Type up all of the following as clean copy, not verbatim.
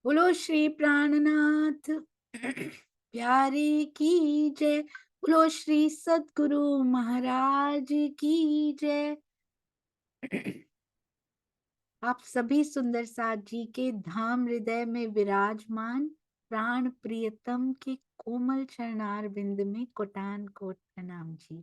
बोलो श्री प्राणनाथ प्यारे की जय। बोलो श्री सद्गुरु महाराज की जय। आप सभी सुंदर साथ जी के धाम हृदय में विराजमान प्राण प्रियतम के कोमल चरणार बिंद में कोटान कोट प्रणाम जी।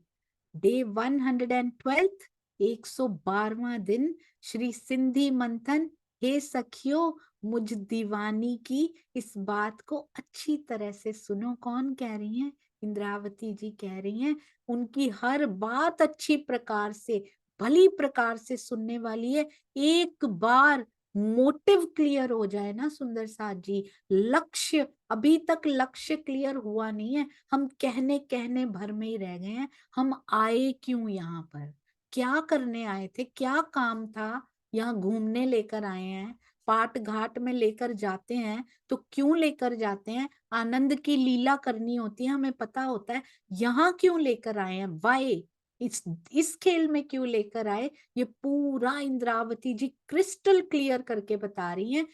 डे 112, 112वां दिन श्री सिंधी मंथन। हे सखियो, मुझ दीवानी की इस बात को अच्छी तरह से सुनो। कौन कह रही हैं? इंद्रावती जी कह रही हैं। उनकी हर बात अच्छी प्रकार से, भली प्रकार से सुनने वाली है। एक बार मोटिव क्लियर हो जाए ना सुंदर साथ जी, लक्ष्य, अभी तक लक्ष्य क्लियर हुआ नहीं है। हम कहने कहने भर में ही रह गए हैं। हम आए क्यों यहाँ पर? क्या करने आए थे? क्या काम था? यहाँ घूमने लेकर आए हैं, पाट घाट में लेकर जाते हैं तो क्यों लेकर जाते हैं? आनंद की लीला करनी होती है, हमें पता होता है। यहाँ क्यों लेकर आए हैं? वाई? इस खेल में क्यों लेकर आए? ये पूरा इंद्रावती जी क्रिस्टल क्लियर करके बता रही हैं।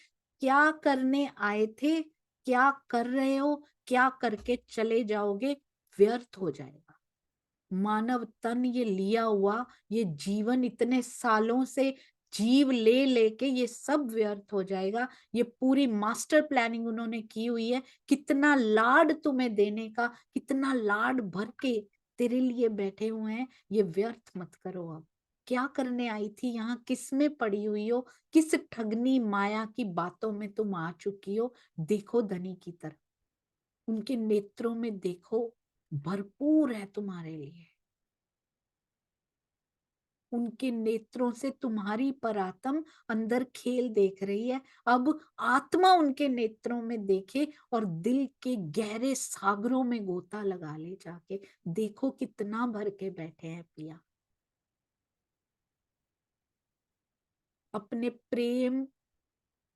क्या करने आए थे, क्या कर रहे हो, क्या करके चले जाओगे, व्यर्थ हो जाएगा। मानव तन ये लिया हुआ, ये जीवन इतने सालों से जीव ले लेके ये सब व्यर्थ हो जाएगा। ये पूरी मास्टर प्लानिंग उन्होंने की हुई है, कितना लाड तुम्हें देने का, कितना लाड भर के तेरे लिए बैठे हुए हैं। ये व्यर्थ मत करो। अब क्या करने आई थी यहाँ? किस में पड़ी हुई हो? किस ठगनी माया की बातों में तुम आ चुकी हो? देखो धनी की तरफ, उनके नेत्रों में देखो, भरपूर है तुम्हारे लिए। उनके नेत्रों से तुम्हारी परात्म अंदर खेल देख रही है। अब आत्मा उनके नेत्रों में देखे और दिल के गहरे सागरों में गोता लगा ले जाके। देखो कितना भर के बैठे हैं पिया। अपने प्रेम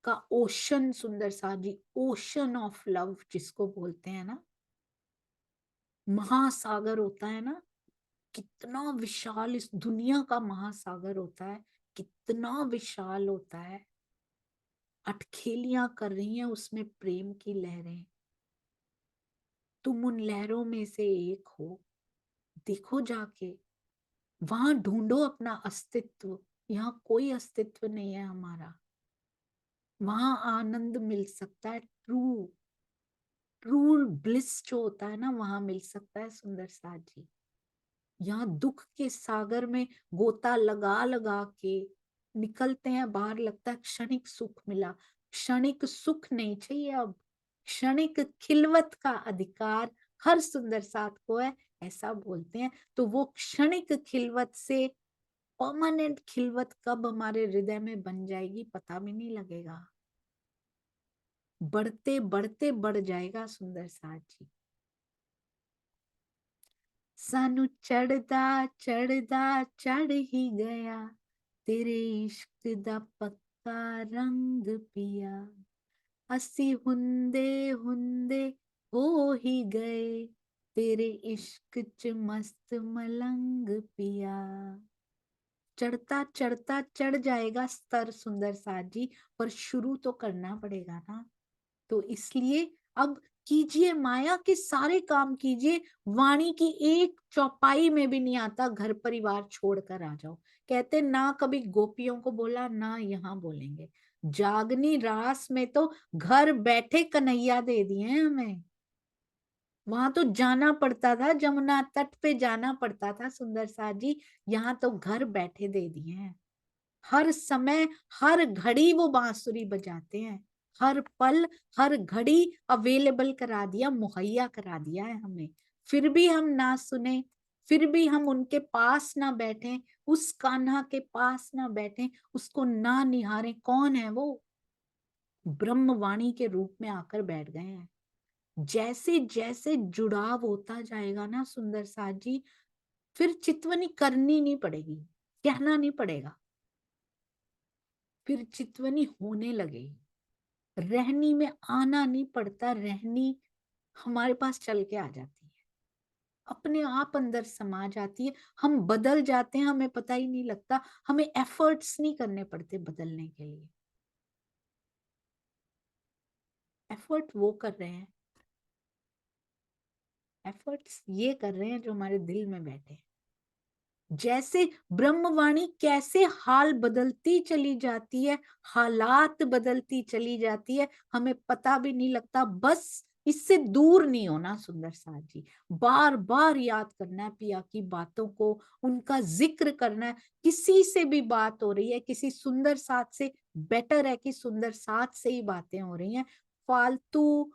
का ओशन, सुंदर सा जी, ओशन ऑफ लव जिसको बोलते हैं ना, महासागर होता है ना, कितना विशाल इस दुनिया का महासागर होता है, कितना विशाल होता है। अटखेलियां कर रही हैं उसमें प्रेम की लहरें। तुम उन लहरों में से एक हो। देखो जाके, वहां ढूंढो अपना अस्तित्व। यहाँ कोई अस्तित्व नहीं है हमारा। वहां आनंद मिल सकता है, ट्रू ट्रू ब्लिस जो होता है ना, वहां मिल सकता है सुंदर साथ जी। यहाँ दुख के सागर में गोता लगा लगा के निकलते हैं बाहर, लगता है क्षणिक सुख मिला। क्षणिक सुख नहीं चाहिए अब, क्षणिक खिलवत का अधिकार हर सुंदर साथ को है, ऐसा बोलते हैं। तो वो क्षणिक खिलवत से परमानेंट खिलवत कब हमारे हृदय में बन जाएगी पता भी नहीं लगेगा। बढ़ते बढ़ते बढ़ जाएगा सुंदर साथ जी। सानू चढ़दा चढ़दा चढ़ ही गया तेरे इश्क दा पक्का रंग पिया। असी हुंदे हुंदे हो ही गए तेरे इश्क च मस्त मलंग पिया। चढ़ता चढ़ता चढ़ जाएगा स्तर सुंदर साथ जी, पर शुरू तो करना पड़ेगा ना। तो इसलिए अब कीजिए, माया के सारे काम कीजिए। वाणी की एक चौपाई में भी नहीं आता घर परिवार छोड़कर आ जाओ। कहते ना कभी गोपियों को बोला, ना यहाँ बोलेंगे। जागनी रास में तो घर बैठे कन्हैया दे दिए हैं हमें। वहां तो जाना पड़ता था, जमुना तट पे जाना पड़ता था सुंदर साथ जी। यहाँ तो घर बैठे दे दिए हैं। हर समय, हर घड़ी वो बांसुरी बजाते हैं। हर पल, हर घड़ी अवेलेबल करा दिया, मुहैया करा दिया है हमें। फिर भी हम ना सुने, फिर भी हम उनके पास ना बैठे, उस कान्हा के पास ना बैठे, उसको ना निहारे। कौन है वो? ब्रह्मवाणी के रूप में आकर बैठ गए हैं। जैसे जैसे जुड़ाव होता जाएगा ना सुंदर साथ जी, फिर चितवनी करनी नहीं पड़ेगी, कहना नहीं पड़ेगा, फिर चितवनी होने लगेगी। रहनी में आना नहीं पड़ता, रहनी हमारे पास चल के आ जाती है, अपने आप अंदर समा जाती है। हम बदल जाते हैं, हमें पता ही नहीं लगता। हमें एफर्ट्स नहीं करने पड़ते बदलने के लिए। एफर्ट वो कर रहे हैं, एफर्ट्स ये कर रहे हैं जो हमारे दिल में बैठे। जैसे ब्रह्मवाणी कैसे हाल बदलती चली जाती है, हालात बदलती चली जाती है, हमें पता भी नहीं लगता। बस इससे दूर नहीं होना सुंदर साथ जी, बार बार याद करना है पिया की बातों को, उनका जिक्र करना है। किसी से भी बात हो रही है, किसी सुंदर साथ से, बेटर है कि सुंदर साथ से ही बातें हो रही हैं। फालतू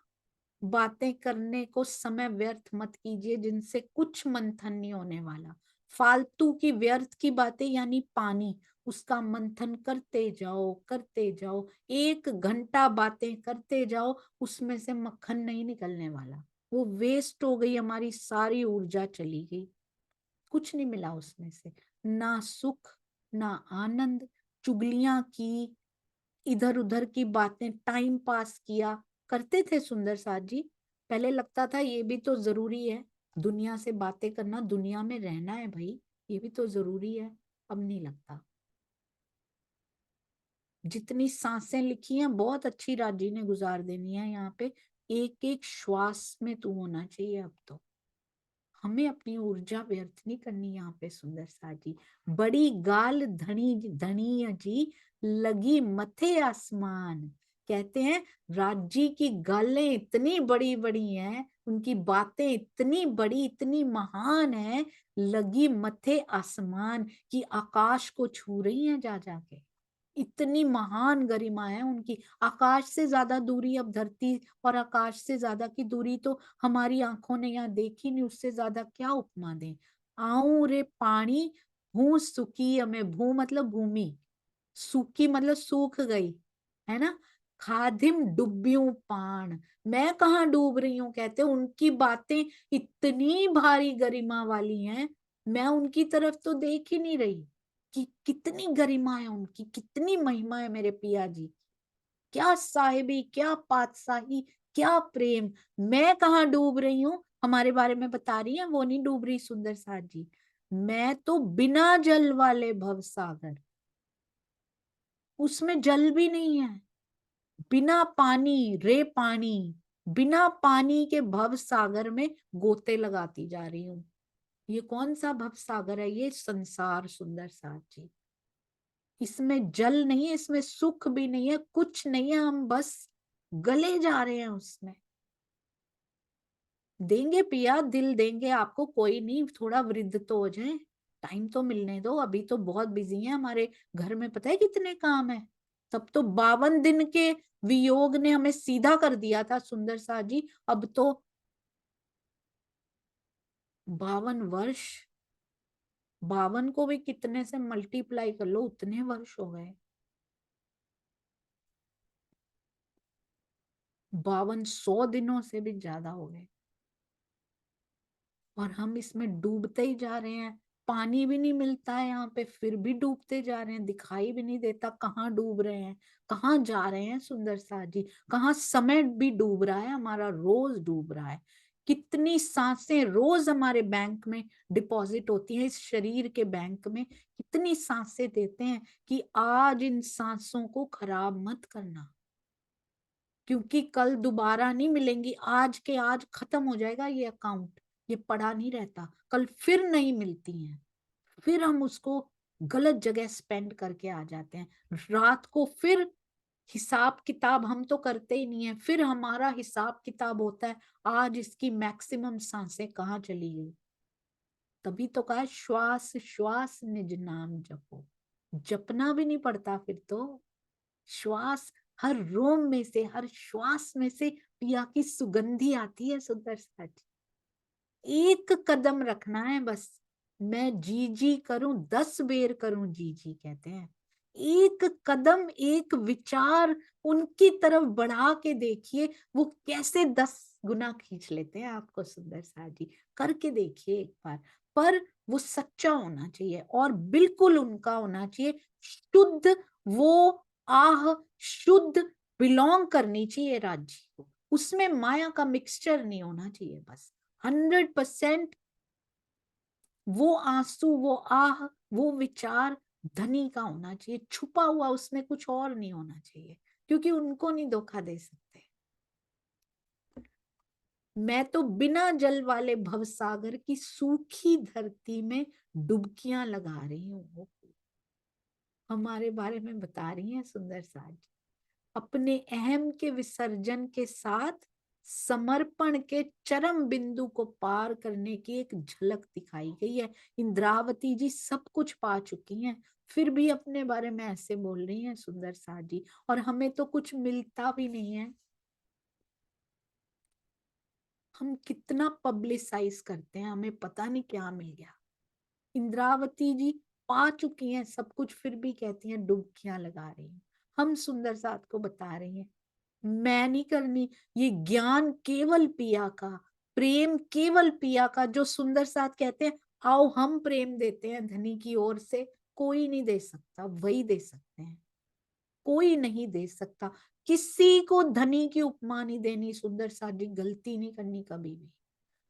बातें करने को समय व्यर्थ मत कीजिए, जिनसे कुछ मंथन नहीं होने वाला। फालतू की व्यर्थ की बातें यानी पानी, उसका मंथन करते जाओ करते जाओ, 1 घंटा बातें करते जाओ, उसमें से मक्खन नहीं निकलने वाला। वो वेस्ट हो गई, हमारी सारी ऊर्जा चली गई, कुछ नहीं मिला उसमें से, ना सुख ना आनंद। चुगलियां की, इधर उधर की बातें, टाइम पास किया करते थे सुंदर साथ जी। पहले लगता था ये भी तो जरूरी है, दुनिया से बातें करना, दुनिया में रहना है भाई, ये भी तो जरूरी है। अब नहीं लगता। जितनी सांसें लिखी हैं बहुत अच्छी राजी ने गुजार देनी है यहाँ पे, एक एक श्वास में तू होना चाहिए अब तो। हमें अपनी ऊर्जा व्यर्थ नहीं करनी यहाँ पे सुंदर सा जी। बड़ी गाल धनी धनी जी, लगी मथे आसमान। कहते हैं राज्य की गालें इतनी बड़ी बड़ी हैं, उनकी बातें इतनी बड़ी इतनी महान है, लगी मथे आसमान की, आकाश को छू रही हैं जा जाके। इतनी महान गरिमा है उनकी। आकाश से ज्यादा दूरी, अब धरती और आकाश से ज्यादा की दूरी तो हमारी आंखों ने यहाँ देखी नहीं, उससे ज्यादा क्या उपमा दें। आऊं रे पानी, भू सुकी हमें, भू मतलब भूमि, सूखी मतलब सूख गई, है ना। खादिम डुब्बियों पान, मैं कहाँ डूब रही हूँ, कहते उनकी बातें इतनी भारी गरिमा वाली हैं, मैं उनकी तरफ तो देख ही नहीं रही कि कितनी गरिमा है उनकी, कितनी महिमा है मेरे पिया जी। क्या साहिबी, क्या पातशाही, क्या प्रेम। मैं कहाँ डूब रही हूँ, हमारे बारे में बता रही है, वो नहीं डूब रही सुंदर साथ जी। मैं तो बिना जल वाले भव सागर, उसमें जल भी नहीं है, बिना पानी रे पानी, बिना पानी के भव सागर में गोते लगाती जा रही हूँ। ये कौन सा भव सागर है, ये संसार सुंदर साथ जी। इसमें जल नहीं है, इसमें सुख भी नहीं है, कुछ नहीं है, हम बस गले जा रहे हैं उसमें। देंगे पिया, दिल देंगे आपको, कोई नहीं, थोड़ा वृद्ध तो हो जाए, टाइम तो मिलने दो, अभी तो बहुत बिजी है हमारे घर में, पता है कितने काम है। तब तो 52 दिन के वियोग ने हमें सीधा कर दिया था सुंदर सा जी, अब तो 52 वर्ष, 52 को भी कितने से मल्टीप्लाई कर लो, उतने वर्ष हो गए। 5200 दिनों से भी ज्यादा हो गए, और हम इसमें डूबते ही जा रहे हैं। पानी भी नहीं मिलता है यहाँ पे, फिर भी डूबते जा रहे हैं, दिखाई भी नहीं देता कहाँ डूब रहे हैं, कहाँ जा रहे हैं सुंदर सा जी। कहाँ समय भी डूब रहा है हमारा, रोज डूब रहा है। कितनी सांसें रोज हमारे बैंक में डिपॉजिट होती हैं, इस शरीर के बैंक में कितनी सांसें देते हैं कि आज इन सांसों को खराब मत करना, क्योंकि कल दोबारा नहीं मिलेंगी, आज के आज खत्म हो जाएगा ये अकाउंट, ये पड़ा नहीं रहता, कल फिर नहीं मिलती हैं। फिर हम उसको गलत जगह स्पेंड करके आ जाते हैं, रात को फिर हिसाब किताब हम तो करते ही नहीं है, फिर हमारा हिसाब किताब होता है, आज इसकी मैक्सिमम सांसें कहाँ चली गई। तभी तो कहा श्वास श्वास निज नाम जपो, जपना भी नहीं पड़ता फिर तो। श्वास, हर रोम में से, हर श्वास में से पिया की सुगंधी आती है सुंदर साथ। एक कदम रखना है बस, मैं जी जी करूं 10 बेर करूं जी जी, कहते हैं। एक कदम, एक विचार उनकी तरफ बढ़ा के देखिए, वो कैसे 10 गुना खींच लेते हैं आपको सुंदर साथ जी। करके देखिए एक बार। पर वो सच्चा होना चाहिए और बिल्कुल उनका होना चाहिए, शुद्ध। वो आह शुद्ध बिलोंग करनी चाहिए राज्य को, उसमें माया का मिक्सचर नहीं होना चाहिए, बस 100% वो आंसू, वो आह, वो विचार धनी का होना चाहिए, छुपा हुआ उसमें कुछ और नहीं होना चाहिए, क्योंकि उनको नहीं धोखा दे सकते। मैं तो बिना जल वाले भवसागर की सूखी धरती में डुबकियां लगा रही हूँ। हमारे बारे में बता रही हैं सुंदर साज। अपने अहम के विसर्जन के साथ समर्पण के चरम बिंदु को पार करने की एक झलक दिखाई गई है। इंद्रावती जी सब कुछ पा चुकी हैं, फिर भी अपने बारे में ऐसे बोल रही हैं सुंदर साज जी, और हमें तो कुछ मिलता भी नहीं है। हम कितना पब्लिसाइज करते हैं, हमें पता नहीं क्या मिल गया। इंद्रावती जी पा चुकी हैं सब कुछ, फिर भी कहती हैं डुबकियां लगा रही हैं। हम सुंदर साथ को बता रही हैं मैं नहीं करनी। ये ज्ञान केवल पिया का, प्रेम केवल पिया का। जो सुंदर साथ कहते हैं आओ हम प्रेम देते हैं धनी की ओर से, कोई नहीं दे सकता, वही दे सकते हैं, कोई नहीं दे सकता। किसी को धनी की उपमा नहीं देनी सुंदर साथ जी, गलती नहीं करनी कभी भी,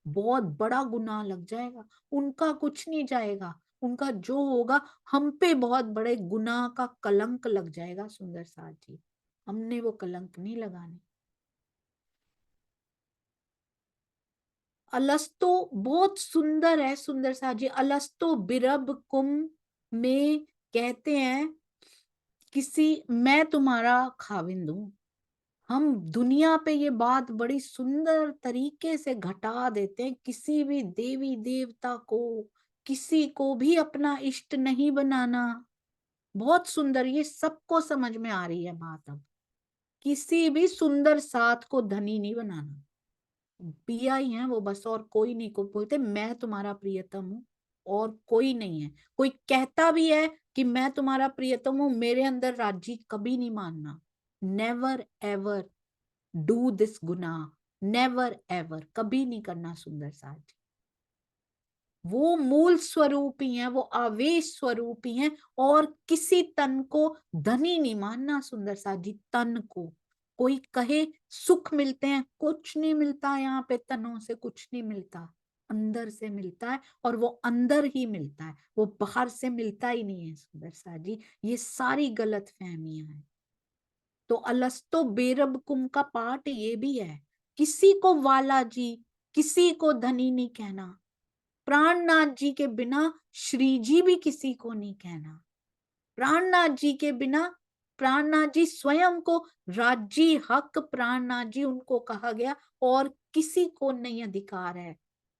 बहुत बड़ा गुनाह लग जाएगा। उनका कुछ नहीं जाएगा, उनका जो होगा हम पे बहुत बड़े गुनाह का कलंक लग जाएगा सुंदर साथ जी, हमने वो कलंक नहीं लगाने। अलस्तो बहुत सुंदर है सुंदर साथ जी। अलस्तो बिरब कुम में कहते हैं किसी, मैं तुम्हारा खाविंद हूं। हम दुनिया पे ये बात बड़ी सुंदर तरीके से घटा देते हैं, किसी भी देवी देवता को, किसी को भी अपना इष्ट नहीं बनाना। बहुत सुंदर, ये सबको समझ में आ रही है बात अब। किसी भी सुंदर साथ को धनी नहीं बनाना, पिया ही है वो बस, और कोई नहीं। को बोलते मैं तुम्हारा प्रियतम हूँ और कोई नहीं है। कोई कहता भी है कि मैं तुम्हारा प्रियतम हूँ, मेरे अंदर राजी कभी नहीं मानना। नेवर एवर डू दिस गुनाह, नेवर एवर, कभी नहीं करना सुंदर साथ। वो मूल स्वरूप ही है, वो आवेश स्वरूप ही है, और किसी तन को धनी नहीं मानना सुंदर साथ जी। तन को कोई कहे सुख मिलते हैं, कुछ नहीं मिलता यहाँ पे, तनों से कुछ नहीं मिलता, अंदर से मिलता है, और वो अंदर ही मिलता है, वो बाहर से मिलता ही नहीं है सुंदर साथ जी। ये सारी गलत फहमियां हैं। तो अलस्तो बेरबकुम का पाठ ये भी है, किसी को वाला जी, किसी को धनी नहीं कहना। प्राणनाथ जी के बिना श्री जी भी किसी को नहीं कहना। प्राणनाथ जी के बिना, प्राणनाथ जी स्वयं को राजी हक, प्राणनाथ जी उनको कहा गया, और किसी को नहीं अधिकार है।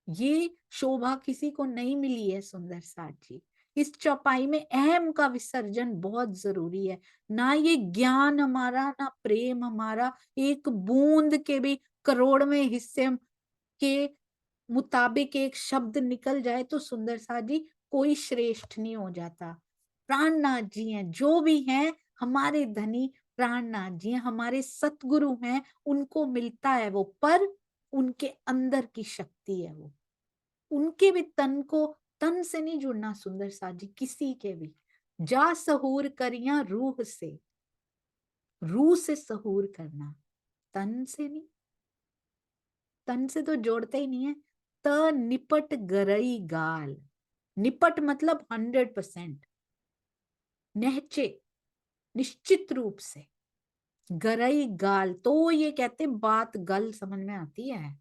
ये शोभा किसी को नहीं मिली है सुंदर साथ जी। इस चौपाई में अहम का विसर्जन बहुत जरूरी है। ना ये ज्ञान हमारा, ना प्रेम हमारा, एक बूंद के भी करोड़वें हिस्से के मुताबिक एक शब्द निकल जाए तो सुंदर साथ जी कोई श्रेष्ठ नहीं हो जाता। प्राणनाथ जी हैं जो भी हैं, हमारे धनी प्राणनाथ जी हैं, हमारे सतगुरु हैं, उनको मिलता है वो, पर उनके अंदर की शक्ति है वो। उनके भी तन को, तन से नहीं जुड़ना सुंदर साथ जी, किसी के भी। जा सहूर करिया रूह से, रूह से सहूर करना, तन से नहीं, तन से तो जोड़ते ही नहीं है। त निपट गरई गाल, निपट मतलब 100%, नहचे, निश्चित रूप से। गरई गाल तो ये कहते बात गल समझ में आती है।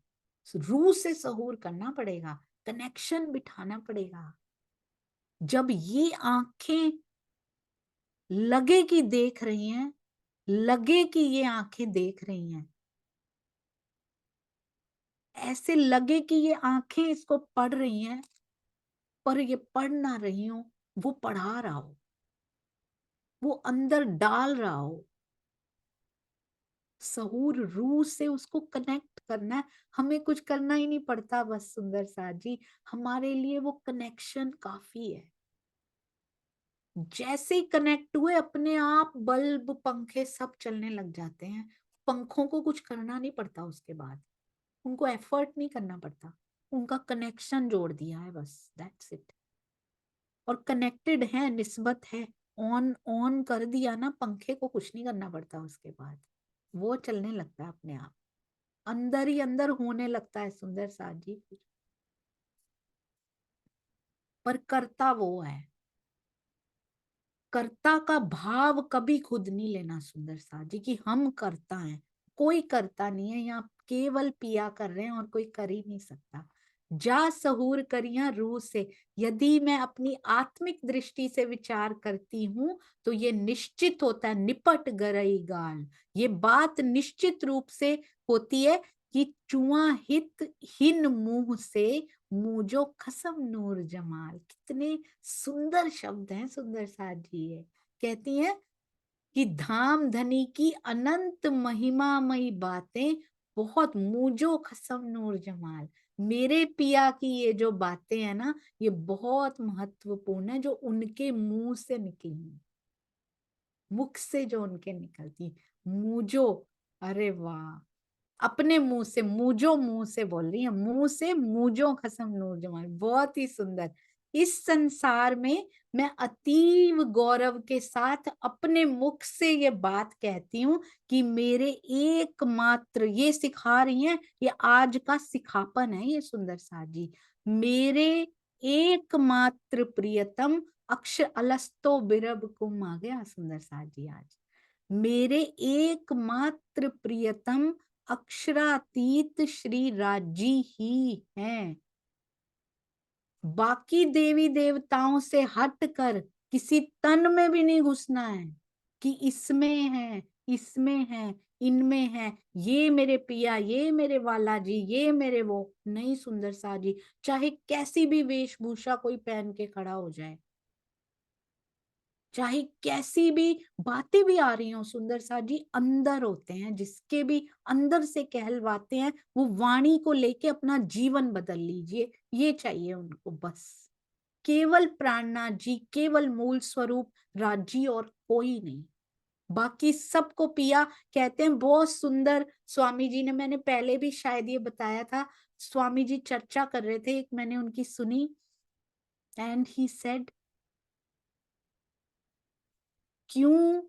रूह से सहूर करना पड़ेगा, कनेक्शन बिठाना पड़ेगा। जब ये आंखें लगे कि देख रही हैं, लगे कि ये आंखें देख रही हैं, ऐसे लगे कि ये आंखें इसको पढ़ रही हैं, पर ये पढ़ ना रही हो, वो पढ़ा रहा हो, वो अंदर डाल रहा हो। सहूर रूह से उसको कनेक्ट करना है, हमें कुछ करना ही नहीं पड़ता बस सुंदर साथ जी, हमारे लिए वो कनेक्शन काफी है। जैसे ही कनेक्ट हुए अपने आप बल्ब पंखे सब चलने लग जाते हैं। पंखों को कुछ करना नहीं पड़ता उसके बाद, उनको एफर्ट नहीं करना पड़ता, उनका कनेक्शन जोड़ दिया है बस, दैट्स इट। और कनेक्टेड है, निस्बत है, ऑन ऑन कर दिया ना, पंखे को कुछ नहीं करना पड़ता उसके बाद, वो चलने लगता है अपने आप, अंदर ही अंदर होने लगता है सुंदर साथ जी। पर करता वो है, कर्ता का भाव कभी खुद नहीं लेना सुंदर साथ जी, कि हम करता है। कोई करता नहीं है, यहाँ केवल पिया कर रहे हैं और कोई कर ही नहीं सकता। जा सहूर करिया रूह से, यदि मैं अपनी आत्मिक दृष्टि से विचार करती हूं तो ये निश्चित होता है, निपट गरई गाल, ये बात निश्चित रूप से होती है कि चुआ हित हिन मुंह से मुझो खसम नूर जमाल। कितने सुंदर शब्द हैं सुंदर साथ जी। ये कहती हैं कि धाम धनी की अनंत महिमामयी बातें बहुत मुझो खसम नूर जमाल, मेरे पिया की ये जो बातें हैं ना, ये बहुत महत्वपूर्ण है, जो उनके मुंह से निकली, मुख से जो उनके निकलती। मुझो, अरे वाह, अपने मुंह से, मुझो मुंह से बोल रही है, मुंह से मुझो खसम नूर जमाल, बहुत ही सुंदर। इस संसार में मैं अतीव गौरव के साथ अपने मुख से ये बात कहती हूँ कि मेरे एकमात्र, ये सिखा रही हैं, ये आज का सिखापन है ये सुंदर साथ जी, मेरे एकमात्र प्रियतम अक्ष अलस्तो बिरब कुम, आ गया सुंदर साथ जी आज, मेरे एकमात्र प्रियतम अक्षरातीत श्री राजी ही हैं। बाकी देवी देवताओं से हट कर किसी तन में भी नहीं घुसना है कि इसमें है, इसमें है, इनमें है, ये मेरे पिया, ये मेरे वाला जी, ये मेरे वो, नहीं सुंदर सा जी, चाहे कैसी भी वेशभूषा कोई पहन के खड़ा हो जाए, चाहे कैसी भी बातें भी आ रही हो, सुंदर सा जी अंदर होते हैं, जिसके भी अंदर से कहलवाते हैं, वो वाणी को लेके अपना जीवन बदल लीजिए, ये चाहिए उनको बस। केवल प्राणनाथ जी, केवल मूल स्वरूप राजी, और कोई नहीं, बाकी सबको पिया कहते हैं। बहुत सुंदर स्वामी जी ने, मैंने पहले भी शायद ये बताया था, स्वामी जी चर्चा कर रहे थे, एक मैंने उनकी सुनी, एंड ही सेड, क्यों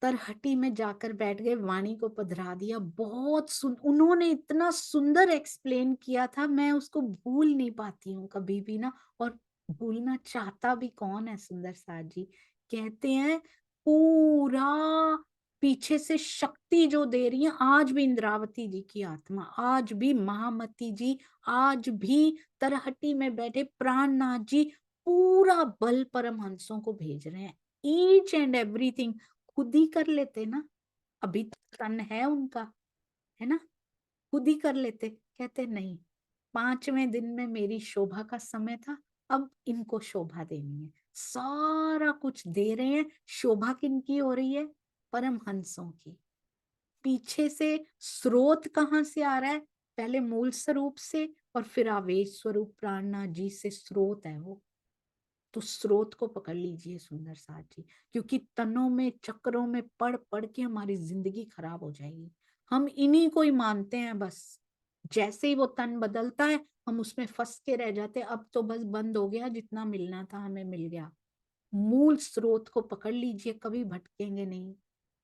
तरहटी में जाकर बैठ गए, वाणी को पधरा दिया। बहुत उन्होंने इतना सुंदर एक्सप्लेन किया था, मैं उसको भूल नहीं पाती हूँ कभी भी ना, और भूलना चाहता भी कौन है सुंदर साथ जी। कहते हैं पूरा पीछे से शक्ति जो दे रही है, आज भी इंद्रावती जी की आत्मा, आज भी महामती जी, आज भी तरहटी में बैठे प्राणनाथ जी पूरा बल परमहंसों को भेज रहे हैं, ईच एंड एवरीथिंग खुद ही कर लेते ना, अभी तन है उनका, है ना, खुद ही कर लेते। कहते नहीं, 5वें दिन में मेरी शोभा का समय था, अब इनको शोभा देनी है, सारा कुछ दे रहे हैं। शोभा किनकी हो रही है? परमहंसों की। पीछे से स्रोत कहाँ से आ रहा है? पहले मूल स्वरूप से, और फिर आवेश स्वरूप प्राणनाथ जी से स्रोत है वो। तो स्रोत को पकड़ लीजिए सुंदर साथ जी, क्योंकि तनों में चक्रों में पड़ पड़ के हमारी जिंदगी खराब हो जाएगी। हम इन्हीं को ही मानते हैं बस, जैसे ही वो तन बदलता है हम उसमें फंस के रह जाते हैं, अब तो बस बंद हो गया, जितना मिलना था हमें मिल गया। मूल स्रोत को पकड़ लीजिए, कभी भटकेंगे नहीं।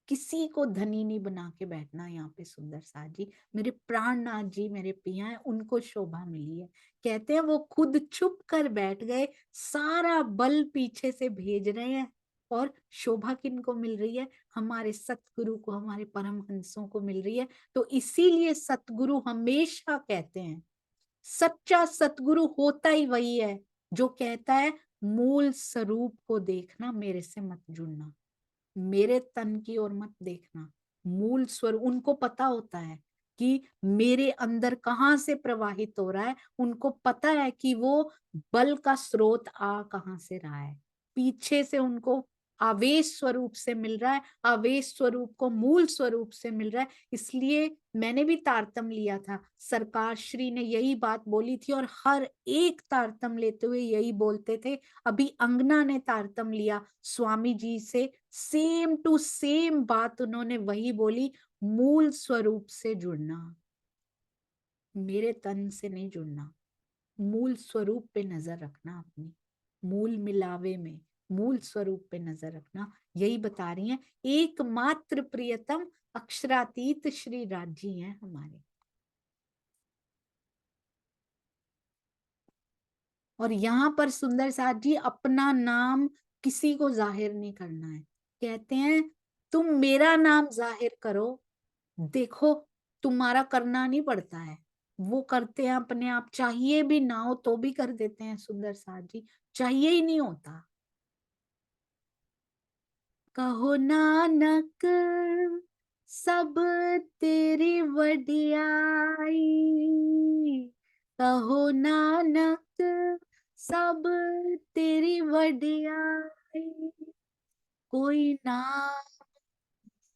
किसी को धनी नहीं बना के बैठना यहाँ पे सुंदर साथ जी। मेरे प्राणनाथ जी मेरे पिया हैं, उनको शोभा मिली है। कहते हैं वो खुद चुप कर बैठ गए, सारा बल पीछे से भेज रहे हैं, और शोभा किनको मिल रही है? हमारे सतगुरु को, हमारे परमहंसों को मिल रही है। तो इसीलिए सतगुरु हमेशा कहते हैं, सच्चा सतगुरु होता ही वही है जो कहता है मूल स्वरूप को देखना, मेरे से मत जुड़ना, मेरे तन की ओर मत देखना। मूल स्वर उनको पता होता है कि मेरे अंदर कहाँ से प्रवाहित हो रहा है, उनको पता है कि वो बल का स्रोत आ कहाँ से रहा है। पीछे से उनको आवेश स्वरूप से मिल रहा है, आवेश स्वरूप को मूल स्वरूप से मिल रहा है। इसलिए मैंने भी तारतम लिया था, सरकार श्री ने यही बात बोली थी, और हर एक तारतम लेते हुए यही बोलते थे। अभी अंगना ने तारतम लिया स्वामी जी से, सेम टू सेम बात उन्होंने वही बोली, मूल स्वरूप से जुड़ना, मेरे तन से नहीं जुड़ना, मूल स्वरूप पे नजर रखना अपनी, मूल मिलावे में मूल स्वरूप पे नजर रखना। यही बता रही हैं, एकमात्र प्रियतम अक्षरातीत श्री राजी हैं हमारे। और यहाँ पर सुंदर साथ जी अपना नाम किसी को जाहिर नहीं करना है। कहते हैं तुम मेरा नाम जाहिर करो, देखो, तुम्हारा करना नहीं पड़ता है, वो करते हैं अपने आप, चाहिए भी ना हो तो भी कर देते हैं सुंदर साथ जी, चाहिए ही नहीं होता। कहो नानक सब तेरी वडियाई, कहो नानक सब तेरी वडियाई, कोई नाम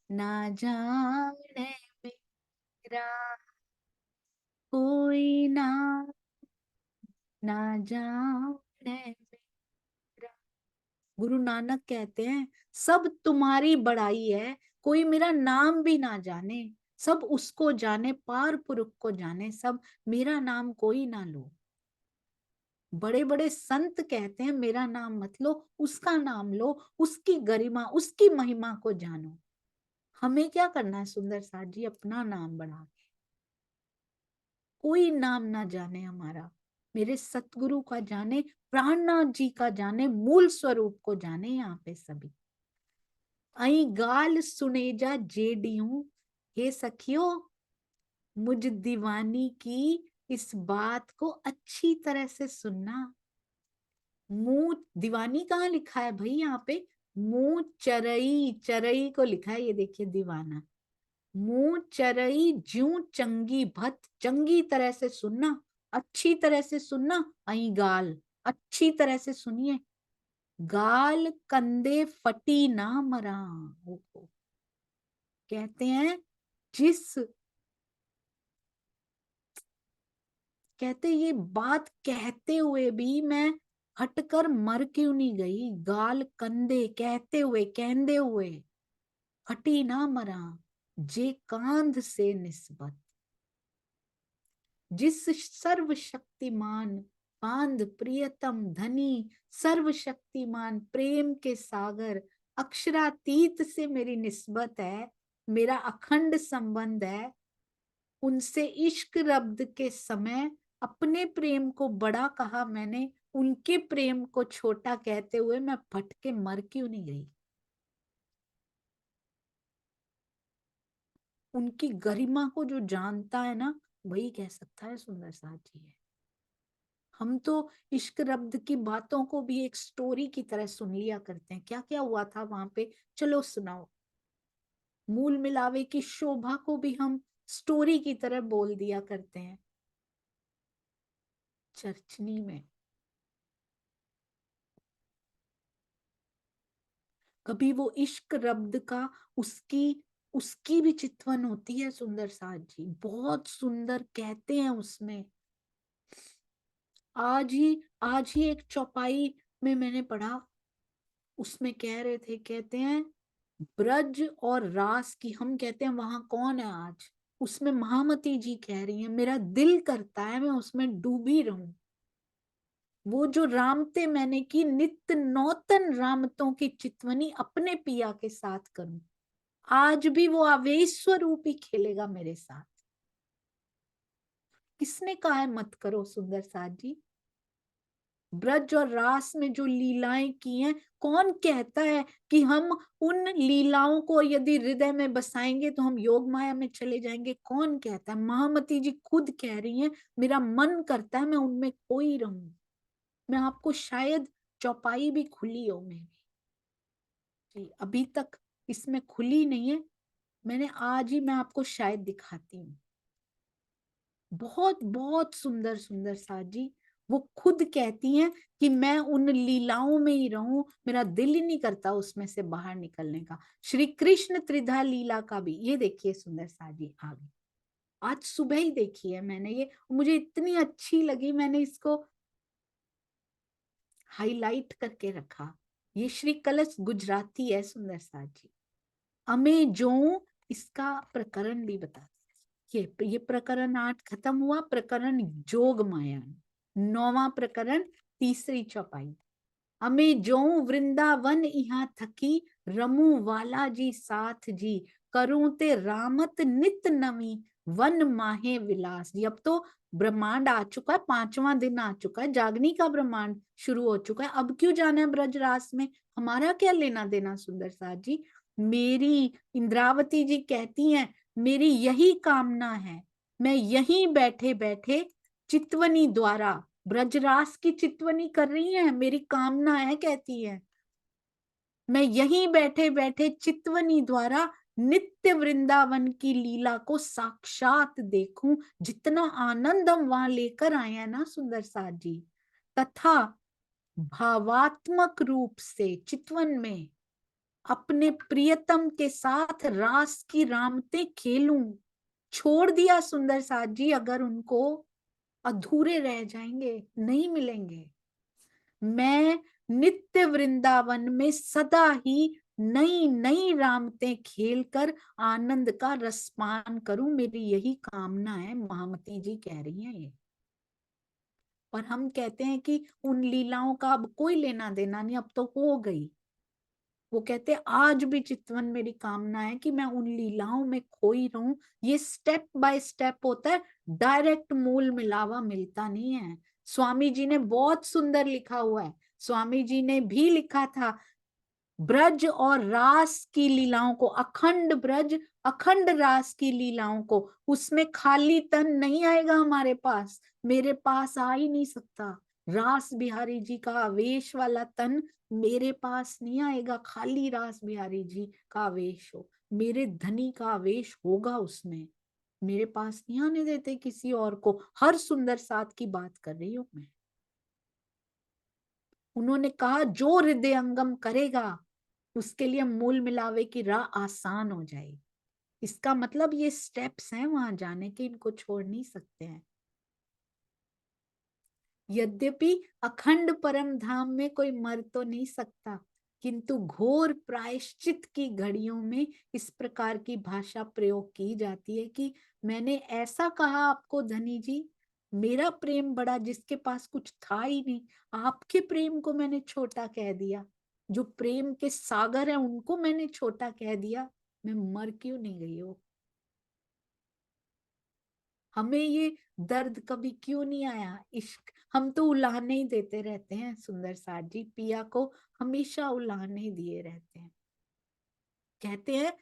ना जाने मेरा, कोई नाम ना जाने मेरा। गुरु नानक कहते हैं सब तुम्हारी बड़ाई है, कोई मेरा नाम भी ना जाने, सब उसको जाने, पार पुरुष को जाने, सब मेरा नाम कोई ना लो। बड़े बड़े संत कहते हैं मेरा नाम मत लो, उसका नाम लो, उसकी गरिमा उसकी महिमा को जानो। हमें क्या करना है सुंदर साथ जी, अपना नाम बढ़ा के, कोई नाम ना जाने हमारा, मेरे सतगुरु का जाने, प्राणनाथ जी का जाने, मूल स्वरूप को जाने यहाँ पे सभी। आई गाल सुनेजा जेडियूं, हे सखियो मुझ दीवानी की इस बात को अच्छी तरह से सुनना। मुंह दीवानी कहाँ लिखा है भाई यहाँ पे, मुंह चरई, चरई को लिखा है, ये देखिए दीवाना। मुंह चरई ज्यों चंगी भत, चंगी तरह से सुनना, अच्छी तरह से सुनना। आई गाल, अच्छी तरह से सुनिए। गाल कंधे फटी ना मरा, कहते हैं जिस, कहते ये बात कहते हुए भी मैं हटकर मर क्यों नहीं गई, गाल कंधे कहते हुए कहते हुए फटी ना मरा, जे कांध से निस्बत, जिस सर्वशक्तिमान कांध प्रियतम धनी, सर्वशक्तिमान प्रेम के सागर अक्षरातीत से मेरी निस्बत है, मेरा अखंड संबंध है उनसे। इश्क रब्द के समय अपने प्रेम को बड़ा कहा मैंने, उनके प्रेम को छोटा कहते हुए मैं फट के मर क्यों नहीं गई। उनकी गरिमा को जो जानता है ना, वही कह सकता है सुंदर साथ जी है। हम तो इश्क रब्द की बातों को भी एक स्टोरी की तरह सुन लिया करते हैं, क्या क्या हुआ था वहां पे, चलो सुनाओ। मूल मिलावे की शोभा को भी हम स्टोरी की तरह बोल दिया करते हैं। चर्चनी में कभी वो इश्क रब्द का, उसकी उसकी भी चितवन होती है सुंदर साथ जी, बहुत सुंदर कहते हैं उसमें। आज ही एक चौपाई में मैंने पढ़ा, उसमें कह रहे थे, कहते हैं ब्रज और रास की, हम कहते हैं वहां कौन है आज, उसमें महामती जी कह रही हैं मेरा दिल करता है मैं उसमें डूबी रहूं। वो जो रामते मैंने की नित्य नौतन रामतों की चितवनी अपने पिया के साथ करूं, आज भी वो आवेश स्वरूप ही खेलेगा मेरे साथ। किसने कहा है मत करो सुंदर साथ जी। ब्रज और रास में जो लीलाएं की हैं, कौन कहता है कि हम उन लीलाओं को यदि हृदय में बसाएंगे तो हम योग माया में चले जाएंगे, कौन कहता है। महामती जी खुद कह रही हैं मेरा मन करता है मैं उनमें खोई रहूं। मैं आपको शायद चौपाई भी खुली हो मेरी जी, अभी तक इसमें खुली नहीं है, मैंने आज ही मैं आपको शायद दिखाती हूँ। बहुत बहुत सुंदर सुंदर साथ जी, वो खुद कहती हैं कि मैं उन लीलाओं में ही रहूं, मेरा दिल ही नहीं करता उसमें से बाहर निकलने का। श्री कृष्ण त्रिधा लीला का भी ये देखिए सुंदर साथ जी आगे, आज सुबह ही देखी है मैंने ये, मुझे इतनी अच्छी लगी मैंने इसको हाईलाइट करके रखा। ये श्री कलश गुजराती है सुंदर साथ जी। अमे जो इसका प्रकरण भी बता, ये प्रकरण 8 खत्म हुआ, प्रकरण जोग माया, 9वां प्रकरण, तीसरी चौपाई। अमे जो वृंदावन इहा थकी, रमू वाला जी साथ जी, करूं ते रामत नित नवी, वन माहे विलास जी। अब तो ब्रह्मांड आ चुका है, 5वां दिन आ चुका है, जागनी का ब्रह्मांड शुरू हो चुका है, अब क्यों जाना है ब्रजरास में, हमारा क्या लेना देना सुंदर साथ जी। मेरी इंद्रावती जी कहती हैं मेरी यही कामना है। मैं यहीं बैठे बैठे चितवनी द्वारा ब्रजरास की चितवनी कर रही है, मेरी कामना है, कहती है मैं यहीं बैठे बैठे चितवनी द्वारा नित्य वृंदावन की लीला को साक्षात देखूं। जितना आनंद हम वहां लेकर आए हैं ना सुंदर साथ जी, तथा भावात्मक रूप से चितवन में अपने प्रियतम के साथ रास की रामते खेलूं। छोड़ दिया सुंदर साथ जी, अगर उनको अधूरे रह जाएंगे, नहीं मिलेंगे। मैं नित्य वृंदावन में सदा ही नई नई रामतें खेलकर आनंद का रसपान करूं, मेरी यही कामना है। महामती जी कह रही हैं ये। और हम कहते हैं कि उन लीलाओं का अब कोई लेना देना नहीं, अब तो हो गई। वो कहते आज भी चितवन मेरी कामना है कि मैं उन लीलाओं में खोई रहूं। ये स्टेप बाय स्टेप होता है, डायरेक्ट मूल मिलावा मिलता नहीं है। स्वामी जी ने बहुत सुंदर लिखा हुआ है। स्वामी जी ने भी लिखा था, ब्रज और रास की लीलाओं को, अखंड ब्रज अखंड रास की लीलाओं को, उसमें खाली तन नहीं आएगा हमारे पास, मेरे पास आ ही नहीं सकता। रास बिहारी जी का आवेश वाला तन मेरे पास नहीं आएगा, खाली रास बिहारी जी का आवेश हो। मेरे धनी का आवेश होगा उसमें, मेरे पास नहीं आने देते किसी और को। हर सुंदर साथ की बात कर रही हूं मैं। उन्होंने कहा जो हृदयंगम करेगा उसके लिए मूल मिलावे की राह आसान हो जाएगी। इसका मतलब ये स्टेप्स हैं वहां जाने के, इनको छोड़ नहीं सकते हैं। यद्यपि अखंड परम धाम में कोई मर तो नहीं सकता, किंतु घोर प्रायश्चित की घड़ियों में इस प्रकार की भाषा प्रयोग की जाती है कि मैंने ऐसा कहा आपको धनी जी, मेरा प्रेम बड़ा, जिसके पास कुछ था ही नहीं, आपके प्रेम को मैंने छोटा कह दिया। जो प्रेम के सागर है उनको मैंने छोटा कह दिया, मैं मर क्यों नहीं गई हो? हमें ये दर्द कभी क्यों नहीं आया? इश्क हम तो उलाहने ही देते रहते हैं सुंदर साथ जी, पिया को हमेशा उलाहने ही दिए रहते हैं। कहते हैं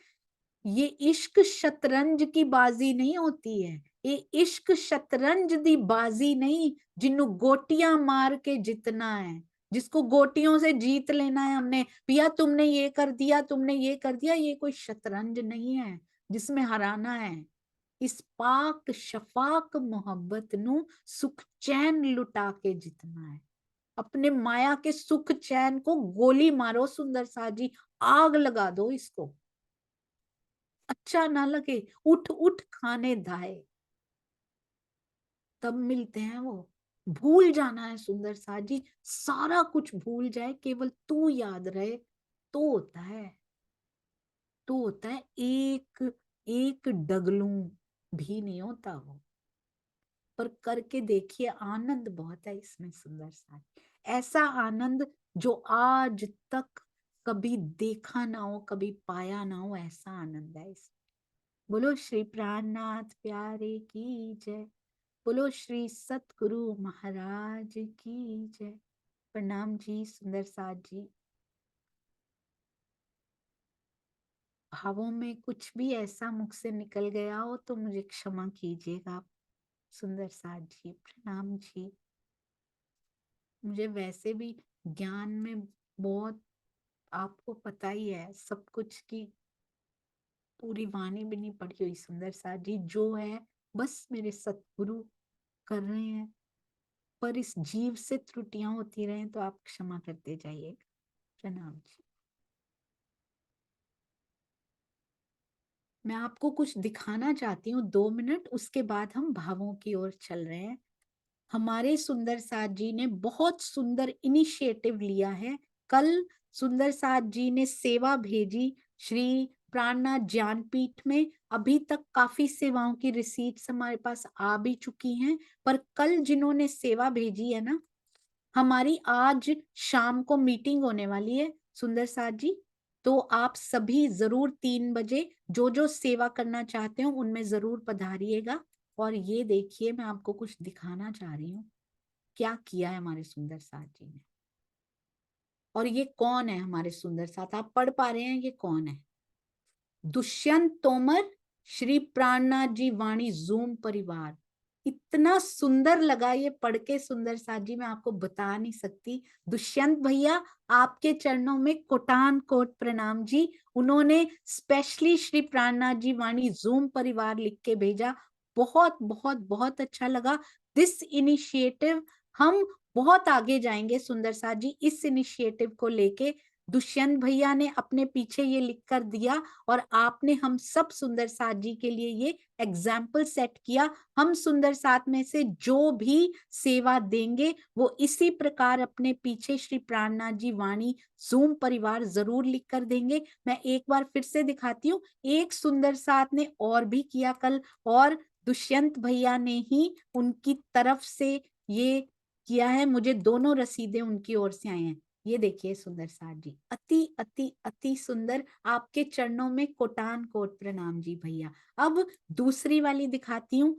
ये इश्क शतरंज की बाजी नहीं होती है, ये इश्क शतरंज दी बाजी नहीं, जिन्हों गोटियां मार के जितना है, जिसको गोटियों से जीत लेना है हमने। पिया तुमने ये कर दिया, तुमने ये कर दिया, ये कोई शतरंज नहीं है जिसमें हराना है। इस पाक शफाक मोहब्बत नु सुख चैन लुटा के जितना है। अपने माया के सुख चैन को गोली मारो सुंदर सा जी, आग लगा दो इसको, अच्छा ना लगे, उठ उठ खाने दाए, तब मिलते हैं वो। भूल जाना है सुंदर सा जी, सारा कुछ भूल जाए, केवल तू याद रहे, तो होता है। तो होता है, एक एक डगलू भी नहीं होता वो। पर करके देखिए, आनंद बहुत है इसमें सुंदर सा। ऐसा आनंद जो आज तक कभी देखा ना हो, कभी पाया ना हो, ऐसा आनंद है इसमें। बोलो श्री प्राणनाथ प्यारे की जय। बोलो श्री सतगुरु महाराज की जय। प्रणाम जी सुंदर साथ जी। भावों में कुछ भी ऐसा मुख से निकल गया हो तो मुझे क्षमा कीजिएगा सुंदर साथ जी। प्रणाम जी। मुझे वैसे भी ज्ञान में बहुत, आपको पता ही है सब कुछ की, पूरी वाणी भी नहीं पढ़ी हुई सुंदर साथ जी। जो है बस मेरे सतगुरु कर रहे हैं, पर इस जीव से त्रुटियां होती रहे तो आप क्षमा करते जाइए। प्रणाम जी। मैं आपको कुछ दिखाना चाहती हूँ, 2 मिनट, उसके बाद हम भावों की ओर चल रहे हैं। हमारे सुंदर साथ जी ने बहुत सुंदर इनिशिएटिव लिया है। कल सुंदर साथ जी ने सेवा भेजी श्री प्राणनाथ ज्ञानपीठ में। अभी तक काफी सेवाओं की रिसीट्स हमारे पास आ भी चुकी हैं, पर कल जिन्होंने सेवा भेजी है ना, हमारी आज शाम को मीटिंग होने वाली है सुंदर साथ जी। तो आप सभी जरूर 3 बजे जो जो सेवा करना चाहते हो उनमें जरूर पधारिएगा। और ये देखिए, मैं आपको कुछ दिखाना चाह रही हूँ क्या किया है हमारे सुंदर साथ जी ने। और ये कौन है हमारे सुंदर साथ, आप पढ़ पा रहे हैं ये कौन है? दुष्यंत तोमर श्री प्राणनाथ जी वाणी जूम परिवार। इतना सुंदर लगा ये पढ़ के सुंदर साथ जी, मैं आपको बता नहीं सकती। दुष्यंत भैया, आपके चरणों में कोटान कोट प्रणाम जी। उन्होंने स्पेशली श्री प्राणनाथ जी वाणी जूम परिवार लिख के भेजा। बहुत बहुत बहुत अच्छा लगा दिस इनिशिएटिव। हम बहुत आगे जाएंगे सुंदर साथ जी इस इनिशिएटिव को लेके। दुष्यंत भैया ने अपने पीछे ये लिख कर दिया और आपने हम सब सुंदर साथ जी के लिए ये एग्जाम्पल सेट किया। हम सुंदर साथ में से जो भी सेवा देंगे वो इसी प्रकार अपने पीछे श्री प्राणनाथ जी वाणी जूम परिवार जरूर लिख कर देंगे। मैं एक बार फिर से दिखाती हूँ, एक सुंदर साथ ने और भी किया कल, और दुष्यंत भैया ने ही उनकी तरफ से ये किया है। मुझे दोनों रसीदें उनकी ओर से आए हैं। ये देखिए सुंदर साथ जी, अति अति अति सुंदर। आपके चरणों में कोटान कोट प्रणाम जी भैया। अब दूसरी वाली दिखाती हूँ।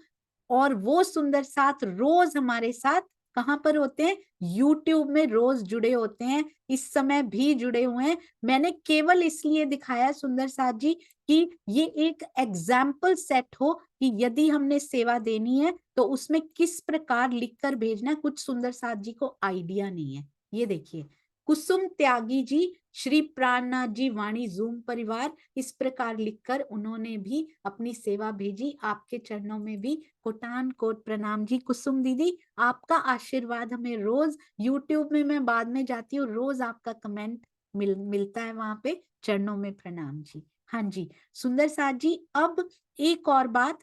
और वो सुंदर साथ रोज हमारे साथ कहाँ पर होते हैं, यूट्यूब में रोज जुड़े होते हैं, इस समय भी जुड़े हुए हैं। मैंने केवल इसलिए दिखाया सुंदर साथ जी कि ये एक एग्जाम्पल सेट हो कि यदि हमने सेवा देनी है तो उसमें किस प्रकार लिखकर भेजना है। कुछ सुंदर साथ जी को आइडिया नहीं है। ये देखिए, कुसुम त्यागी जी, श्री प्राणनाथ जी वाणी जूम परिवार, इस प्रकार लिखकर उन्होंने भी अपनी सेवा भेजी। आपके चरणों में भी कोटान कोट प्रणाम जी। कुसुम दीदी, आपका आशीर्वाद हमें रोज यूट्यूब में, मैं बाद में जाती हूँ, रोज आपका कमेंट मिलता है वहां पे। चरणों में प्रणाम जी। हाँ जी सुंदर साथ जी, अब एक और बात,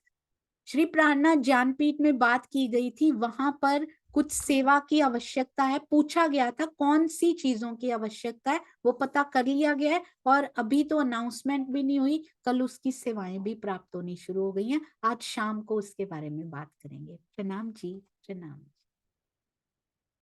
श्री प्राणनाथ ज्ञानपीठ में बात की गई थी, वहां पर कुछ सेवा की आवश्यकता है, पूछा गया था कौन सी चीजों की आवश्यकता है, वो पता कर लिया गया है। और अभी तो अनाउंसमेंट भी नहीं हुई, कल उसकी सेवाएं भी प्राप्त होनी शुरू हो गई हैं। आज शाम को उसके बारे में बात करेंगे। प्रणाम जी, प्रणाम।